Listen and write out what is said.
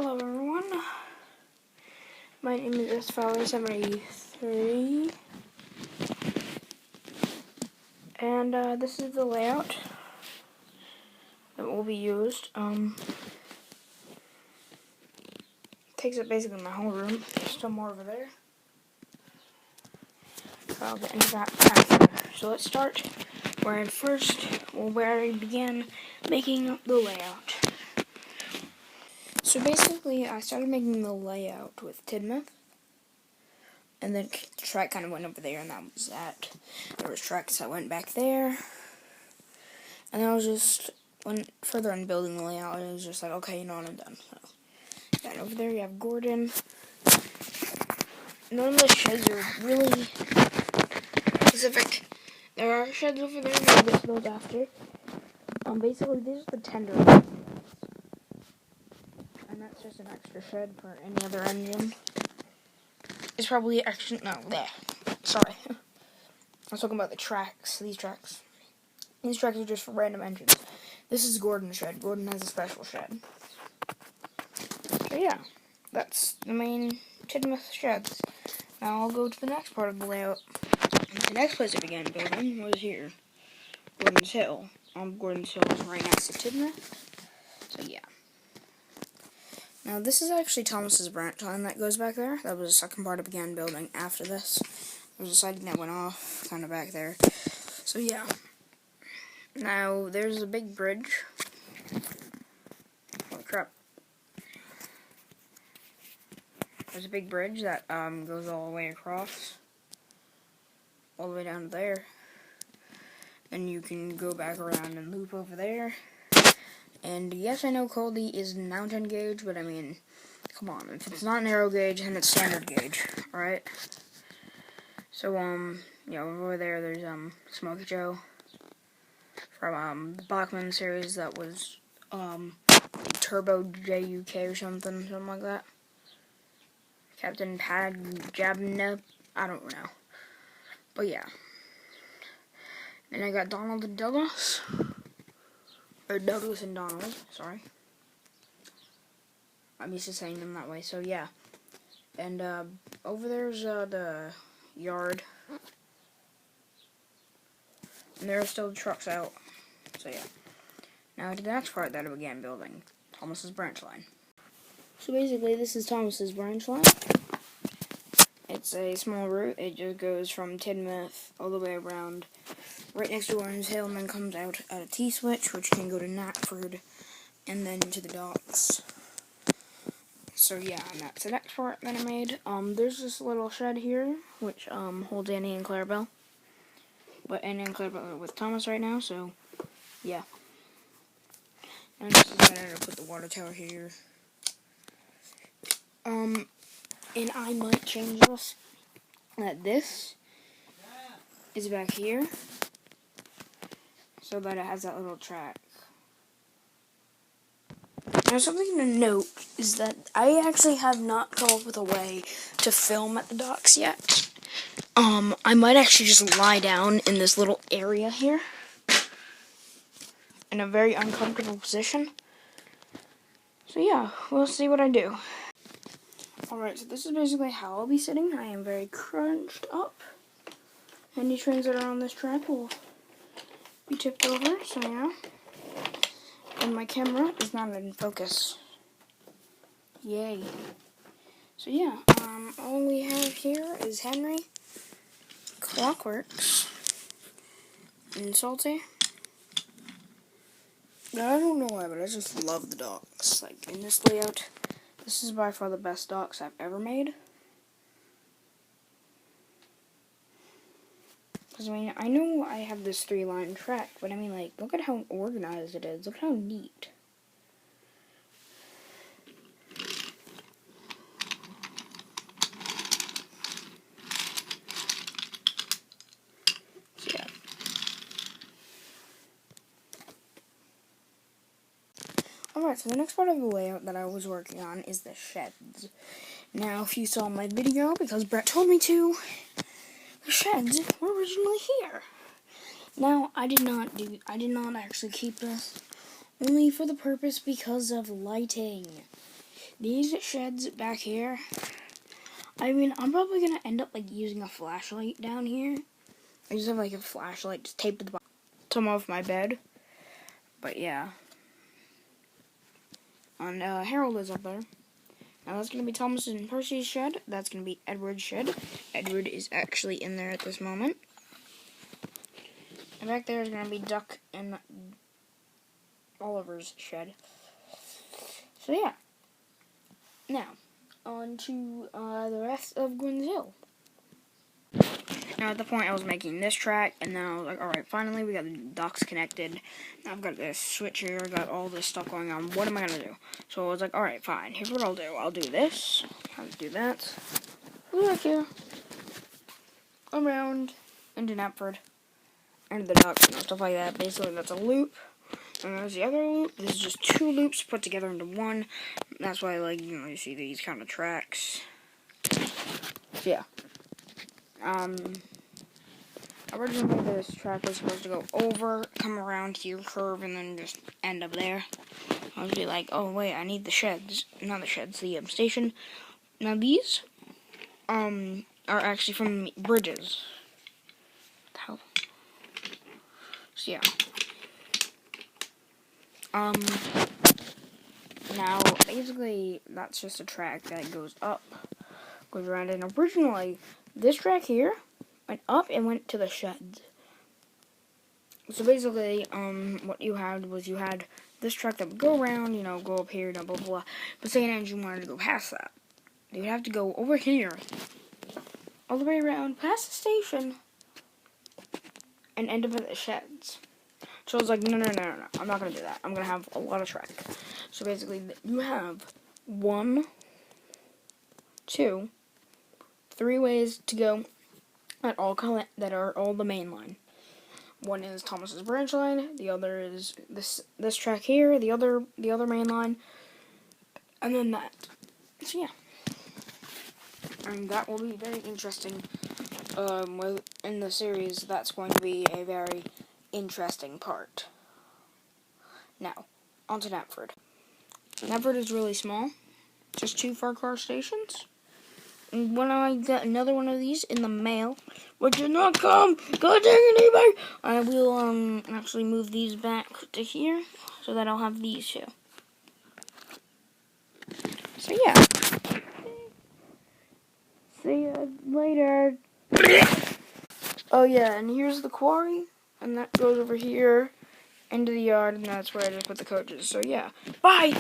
Hello everyone, my name is SFowler73, and this is the layout that will be used. Takes up basically my whole room. There's still more over there. I'll get into that after. So let's start where I began making the layout. So basically, I started making the layout with Tidmouth. And then the track kind of went over there, and that was that. There was tracks that went back there. And then I was just, went further in building the layout, and it was just like, okay, you know what, I'm done. So, yeah, and over there you have Gordon. None of the sheds are really specific. There are sheds over there, and I'll get to those after. Basically, these are the tender ones. And that's just an extra shed for any other engine. It's probably extra, no, there. Sorry. I was talking about the tracks, these tracks. These tracks are just for random engines. This is Gordon's shed. Gordon has a special shed. So yeah, that's the main Tidmouth sheds. Now I'll go to the next part of the layout. The next place I began building was here. Gordon's Hill. Gordon's Hill is right next to Tidmouth. So yeah. Now this is actually Thomas's branch line that goes back there. That was the second part I began building after this. There was a siding that went off, kind of back there. So yeah. Now there's a big bridge. Holy crap. There's a big bridge that goes all the way across. All the way down to there. Then you can go back around and loop over there. And yes, I know Coldy is mountain gauge, but I mean, come on. If it's not narrow gauge, then it's standard gauge, alright? So, yeah, over there, there's, Smokey Joe. From, the Bachmann series that was, Turbo JUK or something like that. Captain Pad Jabnep, I don't know. But yeah. And I got Donald and Douglas. Or Douglas and Donald, sorry. I'm used to saying them that way, so yeah. And over there's the yard. And there are still trucks out. So yeah. Now to the next part that I began building. Thomas's branch line. So basically this is Thomas's branch line. It's a small route. It just goes from Tidmouth all the way around right next to Orange Hill and then comes out at a T-switch, which can go to Knapford and then to the docks. So yeah, and that's the next part that I made. There's this little shed here, which holds Annie and Clarabelle. But Annie and Clarabelle are with Thomas right now, so yeah. And this is better to put the water tower here. And I might change this. That this is back here, so that it has that little track. Now something to note is that I actually have not come up with a way to film at the docks yet. I might actually just lie down in this little area here, in a very uncomfortable position. So yeah, we'll see what I do. Alright, so this is basically how I'll be sitting. I am very crunched up. Any trains that are on this track will be tipped over, so yeah. And my camera is not in focus. Yay. So yeah, all we have here is Henry, Clockworks, and Salty. Now, I don't know why, but I just love the docks. Like, in this layout, this is by far the best docks I've ever made. Because, I mean, I know I have this 3-line track, but I mean, like, look at how organized it is. Look at how neat. So, yeah. Alright, so the next part of the layout that I was working on is the sheds. Now, if you saw my video, because Brett told me to, the sheds were originally here. Now, I did not actually keep this, only for the purpose because of lighting. these sheds back here, I mean, I'm probably going to end up, like, using a flashlight down here. I just have, like, a flashlight just taped to the bottom of my bed. But, yeah. And, Harold is up there. Now, that's going to be Thomas and Percy's shed. That's going to be Edward's shed. Edward is actually in there at this moment. And back there is going to be Duck and Oliver's shed. So, yeah. Now, on to the rest of Gwynn's Hill. Now, at the point I was making this track, and then I was like, alright, finally we got the docks connected. Now I've got this switch here, got all this stuff going on. What am I going to do? So I was like, alright, fine. Here's what I'll do. I'll do this. I'll do that. Back here. Around into Knapford. And the docks and stuff like that. Basically, that's a loop. And there's the other loop. This is just two loops put together into one. That's why, like, you know, you see these kind of tracks. So, yeah. Originally this track was supposed to go over, come around here, curve, and then just end up there. I was be like, oh wait, I need the sheds. Not the sheds, the station. Now these, are actually from bridges. How? So, yeah. Now, basically, that's just a track that goes up, goes around, and originally, this track here went up and went to the sheds. So basically, what you had was you had this track that would go around, you know, go up here, blah, blah, blah. But say an engine wanted to go past that. They would have to go over here, all the way around, past the station, and end up at the sheds. So I was like, no, I'm not going to do that. I'm going to have a lot of track. So basically, you have 1, 2, 3 ways to go that are all the main line. One is Thomas's branch line. The other is this track here. The other main line, and then that. So yeah, and that will be very interesting. In the series, that's going to be a very interesting part. Now, on to Knapford. Knapford is really small, just 2 4-car stations. And when I get another one of these in the mail, which did not come, god dang it, neighbor, I will actually move these back to here so that I'll have these two. So yeah, see you later. Oh yeah, and here's the quarry, and that goes over here into the yard, and that's where I just put the coaches. So yeah, bye!